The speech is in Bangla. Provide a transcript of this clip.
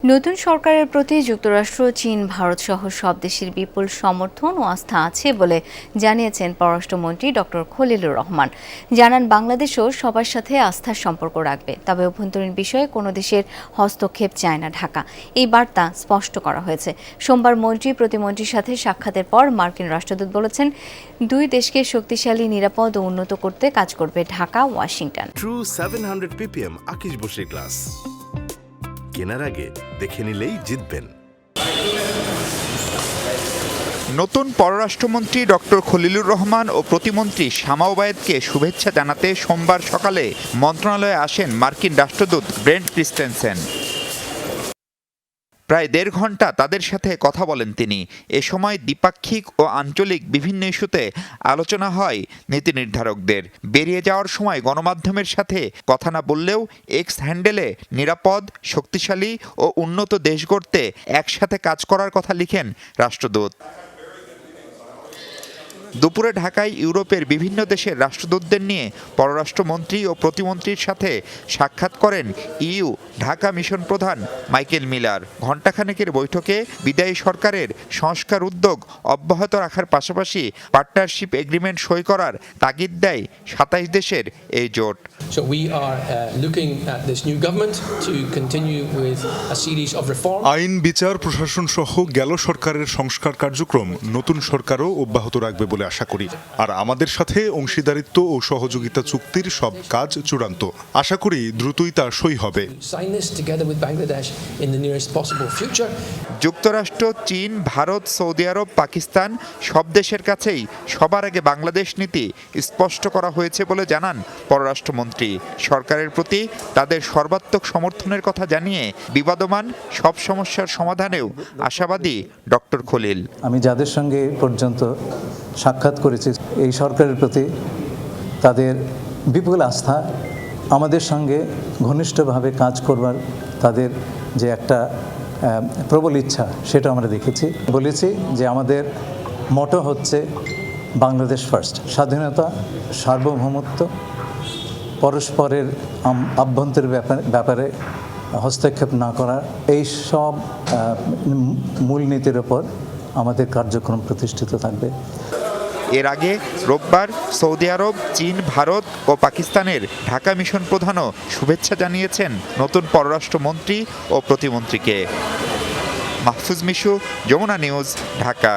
নতুন সরকারের প্রতি যুক্তরাষ্ট্র, চীন, ভারত সহ সব দেশের বিপুল সমর্থন ও আস্থা আছে বলে জানিয়েছেন পররাষ্ট্রমন্ত্রী ডক্টর খলিলুর রহমান। জানান, বাংলাদেশও সবার সাথে আস্থার সম্পর্ক রাখবে, তবে অভ্যন্তরীণ বিষয়ে কোনো দেশের হস্তক্ষেপ চায় না ঢাকা। এই বার্তা স্পষ্ট করা হয়েছে। সোমবার মন্ত্রী প্রতিমন্ত্রীর সাথে সাক্ষাতের পর মার্কিন রাষ্ট্রদূত বলেছেন, দুই দেশকে শক্তিশালী, নিরাপদ ও উন্নত করতে কাজ করবে Dhaka, Washington. True 700 ppm আকিশ Basir glass কেনার আগে দেখে নিলেই জিতবেন। নতুন পররাষ্ট্রমন্ত্রী ডক্টর খলিলুর রহমান ও প্রতিমন্ত্রী শামা ওবায়েদকে শুভেচ্ছা জানাতে সোমবার সকালে মন্ত্রণালয়ে আসেন মার্কিন রাষ্ট্রদূত ব্রেন্ট ক্রিস্টেনসেন। প্রায় ১.৫ ঘণ্টা তাদের সাথে কথা বলেন তিনি। এ সময় দ্বিপাক্ষিক ও আঞ্চলিক বিভিন্ন ইস্যুতে আলোচনা হয় নীতি নির্ধারকদের। বেরিয়ে যাওয়ার সময় গণমাধ্যমের সাথে কথা না বললেও এক্স হ্যান্ডেলে নিরাপদ, শক্তিশালী ও উন্নত দেশ গড়তে একসাথে কাজ করার কথা লিখেন রাষ্ট্রদূত। দুপুরে ঢাকায় ইউরোপের বিভিন্ন দেশের রাষ্ট্রদূতদের নিয়ে পররাষ্ট্রমন্ত্রী ও প্রতিমন্ত্রীর সাথে সাক্ষাৎ করেন ইইউ ঢাকা মিশন প্রধান মাইকেল মিলার। ঘণ্টাখানেকের বৈঠকে বিদায়ী সরকারের সংস্কার উদ্যোগ অব্যাহত রাখার পাশাপাশি পার্টনারশিপ এগ্রিমেন্ট সই করার তাগিদ দেয় ২৭ দেশের এই জোট। So we are looking at this new government to continue with a series of reforms. আইন, বিচার, প্রশাসন সহ গেল সরকারের সংস্কার কার্যক্রম নতুন সরকারও অব্যাহত রাখবে বলে আশা করি। আর আমাদের সাথে অংশীদারিত্ব ও সহযোগিতা চুক্তির সব কাজ চূড়ান্ত। আশা করি দ্রুতই তা সই হবে। Sign this together with Bangladesh in the nearest possible future. যুক্তরাষ্ট্র, চীন, ভারত, সৌদি আরব, পাকিস্তান সব দেশের কাছেই সবার আগে বাংলাদেশ নীতি স্পষ্ট করা হয়েছে বলে জানান পররাষ্ট্রমন্ত্রী। সরকারের প্রতি তাদের সর্বাত্মক সমর্থনের কথা জানিয়ে বিবাদমান সব সমস্যার সমাধানেও আশাবাদী ডক্টর খলিল। আমি যাদের সঙ্গে পর্যন্ত সাক্ষাৎ করেছি, এই সরকারের প্রতি তাদের বিপুল আস্থা, আমাদের সঙ্গে ঘনিষ্ঠভাবে কাজ করবার তাদের যে একটা প্রবল ইচ্ছা, সেটা আমরা দেখেছি। বলেছি যে আমাদের মোটো হচ্ছে বাংলাদেশ ফার্স্ট, স্বাধীনতা, সার্বভৌমত্ব, পরস্পরের আভ্যন্তরীণ ব্যাপারে হস্তক্ষেপ না করা, এই সব মূলনীতির ওপর আমাদের কার্যক্রম প্রতিষ্ঠিত থাকবে। এর আগে রোববার সৌদি আরব, চীন, ভারত ও পাকিস্তানের ঢাকা মিশন প্রধানও শুভেচ্ছা জানিয়েছেন নতুন পররাষ্ট্রমন্ত্রী ও প্রতিমন্ত্রীকে। মাহফুজ মিশু, যমুনা নিউজ, ঢাকা।